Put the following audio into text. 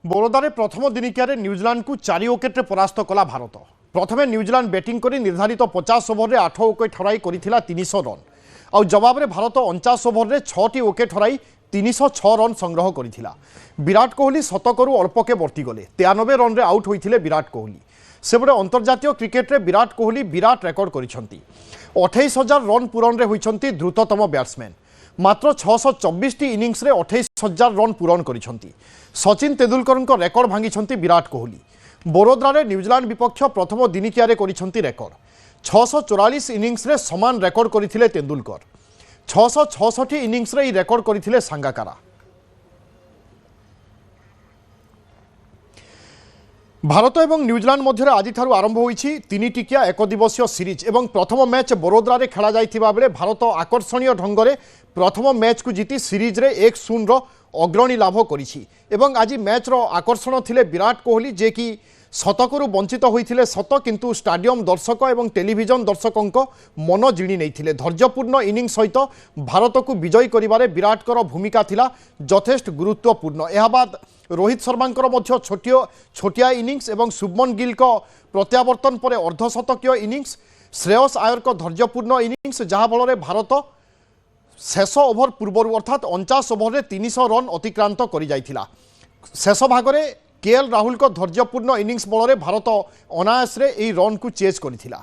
বরোদারে প্রথম দিনিকিয়ারে নিউজিল্যান্ডকু 4 উইকেটে পরাস্ত কলা ভারত। প্রথমে নিউজিল্যান্ড ব্যাটিং করে নির্ধারিত 50 ওভরে 8 উইকেট হরাই করেছিল 300 রন। আউ জবাবরে ভারত 49 ওভরে 6টি উইকেট হরাই 306 রন সংগ্রহ করেছিল। বিরাট কোহলি শতকরু অল্পকে বর্তিগলে 93 রনরে আউট হয়েছিল বিরাট কোহলি। সেপটে অন্তর্জাতীয় ক্রিকেটরে বিরাট কোহলি বিরাট রেকর্ড করেছেন। 28,000 রন পূরণে হয়েছেন দ্রুততম ব্যাটসম্যান। মাত্র 624টি ইনিংসরে 28,000 রন পূরণ করেছেন। সচিন তেন্দুলকর রেকর্ড ভাঙ্গিছেন বিরাট কোহলি। বরোদারে নিউজিল্যান্ড বিপক্ষ প্রথম দিনিকিয়ারে করেছেন রেকর্ড। 644 ইনিংসরে সমান রেকর্ড করে তেন্দুলকর। 666 ইনিংসরে এই রেকর্ড করে সাঙ্গাকারা। ভারত এবং নিউজিল্যান্ড মধ্যে আজি আরম্ভ হয়েছে 3 টিকিয়া একদিবসীয় সিরিজ এবং প্রথম ম্যাচ বরোদারে খেলা যাই বেড়ে ভারত আকর্ষণীয় ঢঙ্গরে প্রথম ম্যাচকু জিতি সিরিজরে 1-0 অগ্রণী লাভ করেছি এবং আজি ম্যাচর আকর্ষণ লে বিরাট কোহলি যে কি শতকরু বঞ্চিত হয়েছে সত কিন্তু স্টাডিয়াম দর্শক এবং টেলিভিজন দর্শকঙ্ক মন জিণি নেইथिले। ধৈর্যপূর্ণ ইনিংস সহিত ভারতকু বিজয়ী করিবারে বিরাটকর ভূমিকা थिला যথেষ্ট গুরুত্বপূর্ণ। এ বাদ रोहित शर्मांकर मध्य छोटिया इनिंग्स और शुभमन गिल को प्रत्यावर्तन पर अर्धशतकीय इनिंग्स, श्रेयस आयर को धैर्यपूर्ण इनिंग्स जहाँ फल भारत शेष ओभर पूर्वर अर्थात 49 ओभर 300 रन अतिक्रांत कर जाइथिला। शेष भागरे केएल राहुल को धैर्यपूर्ण इनिंग्स बल भारत अनायास रन को चेज करिथिला।